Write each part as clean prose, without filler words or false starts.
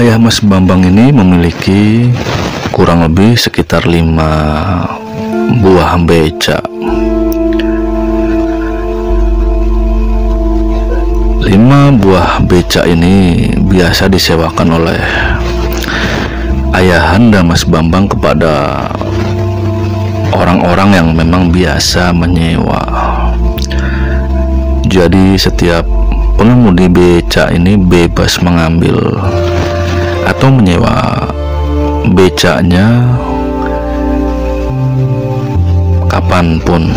Ayah Mas Bambang ini memiliki kurang lebih sekitar 5 buah beca. 5 buah beca ini biasa disewakan oleh ayahanda Mas Bambang kepada orang-orang yang memang biasa menyewa. Jadi setiap pengemudi beca ini bebas mengambil atau menyewa becanya kapanpun.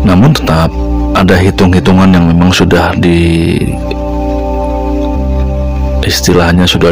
Namun tetap ada hitung-hitungan yang memang sudah istilahnya sudah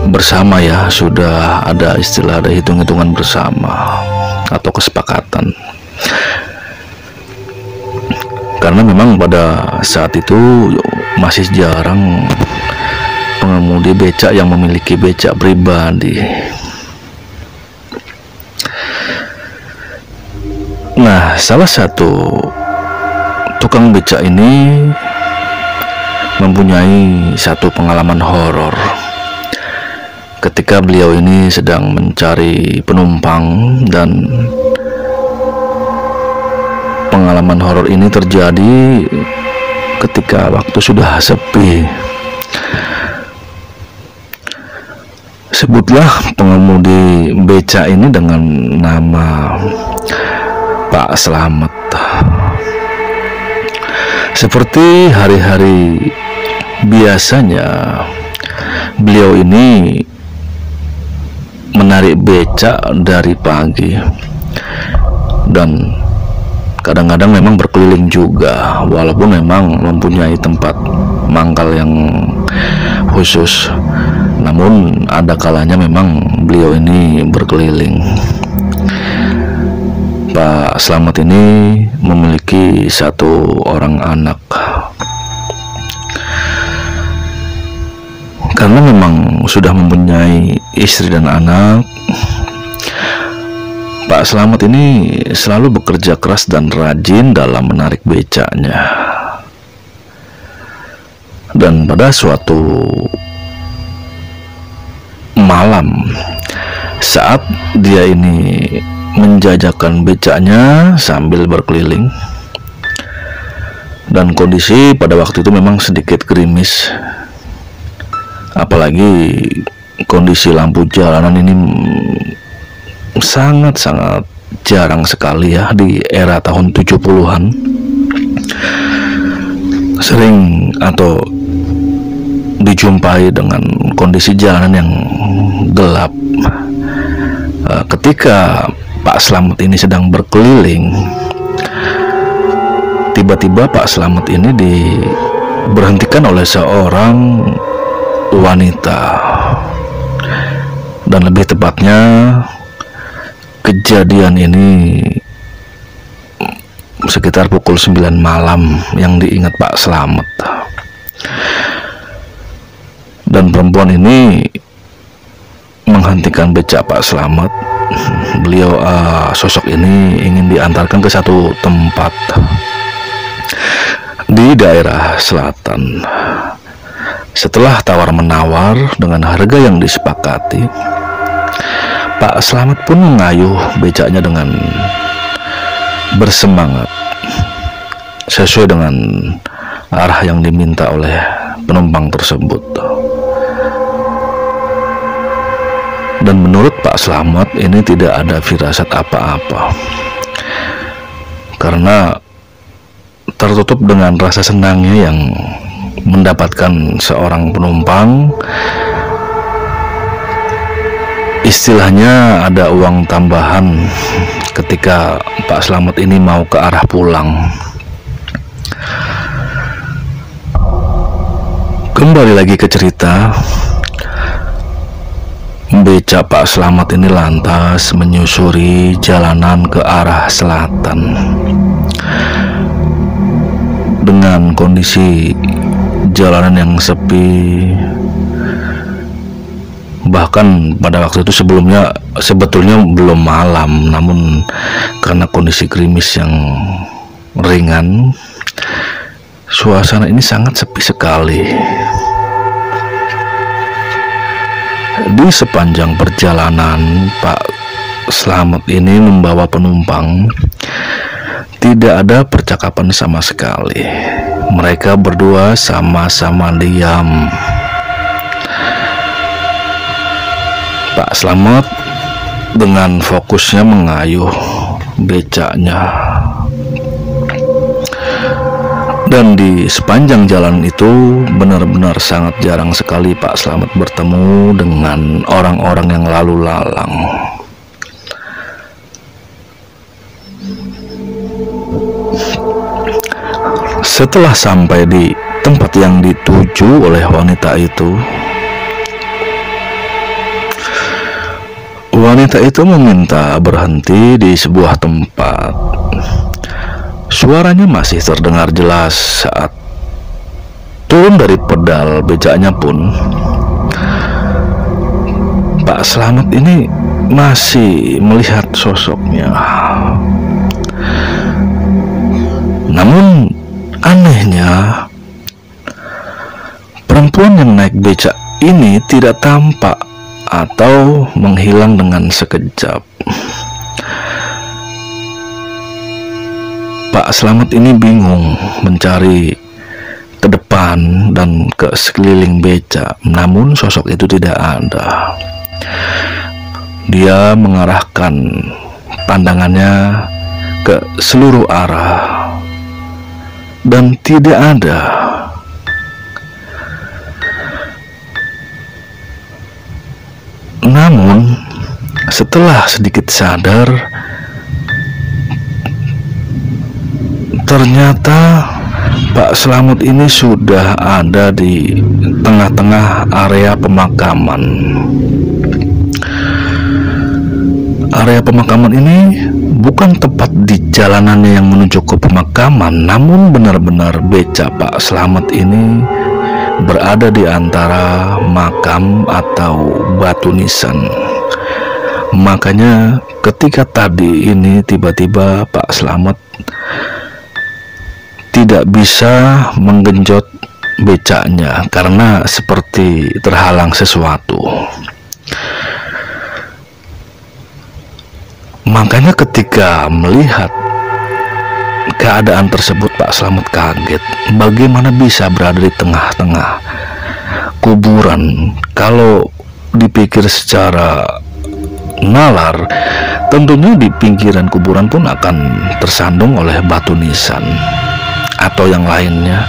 bersama ya, sudah ada istilah, ada hitung-hitungan bersama atau kesepakatan. Karena memang pada saat itu masih jarang pengemudi becak yang memiliki becak pribadi. Nah, salah satu tukang becak ini mempunyai satu pengalaman horor ketika beliau ini sedang mencari penumpang, dan pengalaman horor ini terjadi ketika waktu sudah sepi. Sebutlah pengemudi beca ini dengan nama Pak Slamet. Seperti hari-hari biasanya, beliau ini menarik beca dari pagi dan kadang-kadang memang berkeliling juga, walaupun memang mempunyai tempat mangkal yang khusus. Namun ada kalanya memang beliau ini berkeliling. Pak Slamet ini memiliki 1 orang anak. Karena memang sudah mempunyai istri dan anak, Pak Slamet ini selalu bekerja keras dan rajin dalam menarik becaknya. Dan pada suatu malam, saat dia ini menjajakan becaknya sambil berkeliling, dan kondisi pada waktu itu memang sedikit gerimis, apalagi kondisi lampu jalanan ini sangat-sangat jarang sekali ya di era tahun 70-an. Sering atau dijumpai dengan kondisi jalanan yang gelap. Ketika Pak Slamet ini sedang berkeliling, tiba-tiba Pak Slamet ini diberhentikan oleh seorang wanita, dan lebih tepatnya kejadian ini sekitar pukul 9 malam yang diingat Pak Slamet. Dan perempuan ini menghentikan becak Pak Slamet. Beliau sosok ini ingin diantarkan ke satu tempat di daerah selatan. Setelah tawar-menawar dengan harga yang disepakati, Pak Slamet pun mengayuh becaknya dengan bersemangat sesuai dengan arah yang diminta oleh penumpang tersebut. Dan menurut Pak Slamet ini tidak ada firasat apa-apa, karena tertutup dengan rasa senangnya yang mendapatkan seorang penumpang. Istilahnya ada uang tambahan ketika Pak Slamet ini mau ke arah pulang. Kembali lagi ke cerita. Becak Pak Slamet ini lantas menyusuri jalanan ke arah selatan. Dengan kondisi jalanan yang sepi, bahkan pada waktu itu sebetulnya belum malam, namun karena kondisi gerimis yang ringan, suasana ini sangat sepi sekali. di sepanjang perjalanan Pak Slamet ini membawa penumpang, tidak ada percakapan sama sekali. Mereka berdua sama-sama diam. Pak Slamet dengan fokusnya mengayuh becaknya. Dan di sepanjang jalan itu benar-benar sangat jarang sekali Pak Slamet bertemu dengan orang-orang yang lalu lalang. Setelah sampai di tempat yang dituju oleh wanita itu, wanita itu meminta berhenti di sebuah tempat. Suaranya masih terdengar jelas saat turun dari pedal becaknya pun. Pak Slamet ini masih melihat sosoknya. Namun anehnya, perempuan yang naik becak ini tidak tampak atau menghilang dengan sekejap. Pak Slamet ini bingung mencari ke depan dan ke sekeliling becak, namun sosok itu tidak ada. Dia mengarahkan pandangannya ke seluruh arah dan tidak ada. Namun setelah sedikit sadar, ternyata Pak Slamet ini sudah ada di tengah-tengah area pemakaman. Area pemakaman ini bukan tepat di jalanannya yang menuju ke pemakaman, namun benar-benar becak Pak Slamet ini berada di antara makam atau batu nisan. Makanya ketika tadi ini tiba-tiba Pak Slamet tidak bisa menggenjot becaknya karena seperti terhalang sesuatu. Makanya ketika melihat keadaan tersebut, Pak Slamet kaget. Bagaimana bisa berada di tengah-tengah kuburan? Kalau dipikir secara nalar, tentunya di pinggiran kuburan pun akan tersandung oleh batu nisan atau yang lainnya.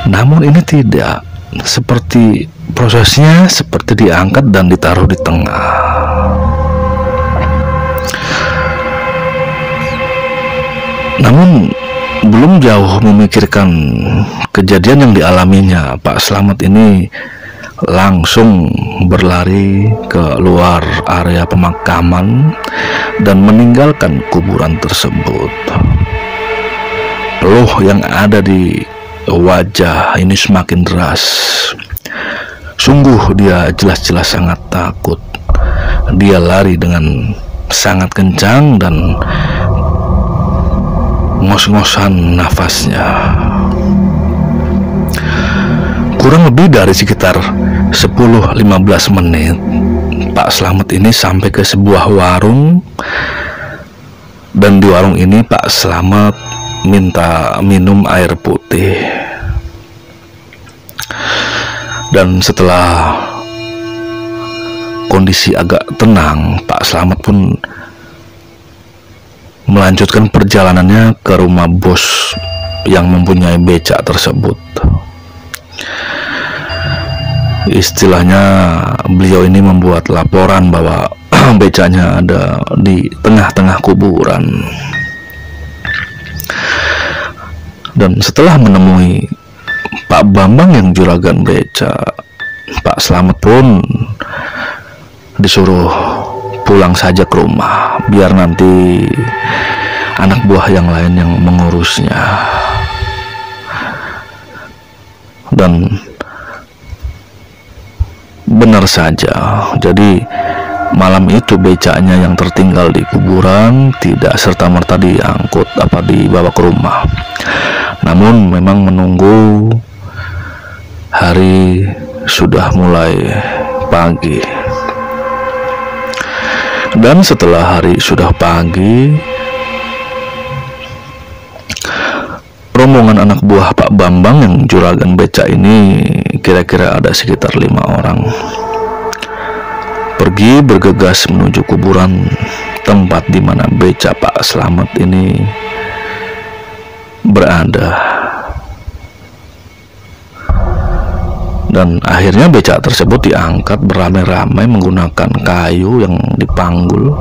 Namun ini tidak, seperti prosesnya seperti diangkat dan ditaruh di tengah. Namun belum jauh memikirkan kejadian yang dialaminya, Pak Slamet ini langsung berlari ke luar area pemakaman dan meninggalkan kuburan tersebut. Peluh yang ada di wajah ini semakin deras. Sungguh dia jelas-jelas sangat takut. Dia lari dengan sangat kencang dan ngos-ngosan nafasnya. Kurang lebih dari sekitar 10-15 menit, Pak Slamet ini sampai ke sebuah warung. Dan di warung ini Pak Slamet minta minum air putih. Dan setelah kondisi agak tenang, Pak Slamet pun melanjutkan perjalanannya ke rumah bos yang mempunyai becak tersebut. Istilahnya beliau ini membuat laporan bahwa becaknya ada di tengah-tengah kuburan. Dan setelah menemui Pak Bambang yang juragan becak, Pak Slamet pun disuruh pulang saja ke rumah, biar nanti anak buah yang lain yang mengurusnya. Dan benar saja, jadi malam itu becaknya yang tertinggal di kuburan tidak serta-merta diangkut apa dibawa ke rumah, namun memang menunggu hari sudah mulai pagi. Dan setelah hari sudah pagi, rombongan anak buah Pak Bambang yang juragan beca ini kira-kira ada sekitar 5 orang pergi bergegas menuju kuburan tempat di mana beca Pak Slamet ini berada. Dan akhirnya beca tersebut diangkat beramai-ramai menggunakan kayu yang dipanggul.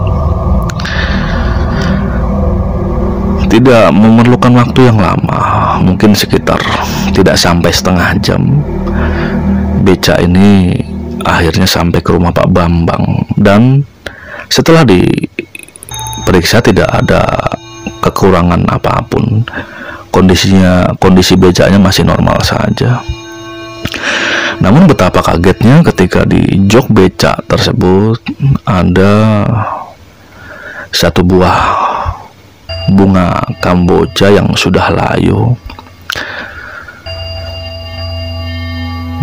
Tidak memerlukan waktu yang lama, mungkin sekitar tidak sampai setengah jam, beca ini akhirnya sampai ke rumah Pak Bambang. Dan setelah diperiksa tidak ada kekurangan apapun, kondisi becanya masih normal saja. Namun betapa kagetnya ketika di jok beca tersebut ada satu buah bunga kamboja yang sudah layu.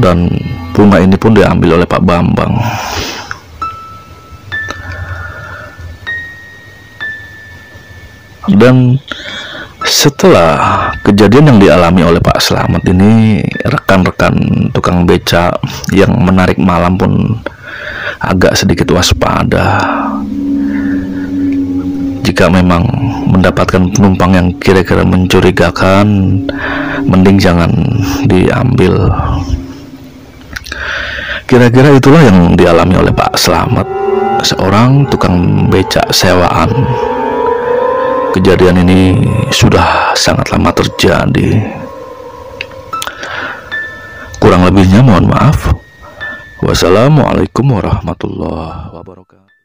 Dan bunga ini pun diambil oleh Pak Bambang. Dan setelah kejadian yang dialami oleh Pak Slamet ini, rekan-rekan tukang beca yang menarik malam pun agak sedikit waspada. Jika memang mendapatkan penumpang yang kira-kira mencurigakan, mending jangan diambil. Kira-kira itulah yang dialami oleh Pak Slamet, seorang tukang beca sewaan. Kejadian ini sudah sangat lama terjadi. Kurang lebihnya mohon maaf. Wassalamualaikum warahmatullahi wabarakatuh.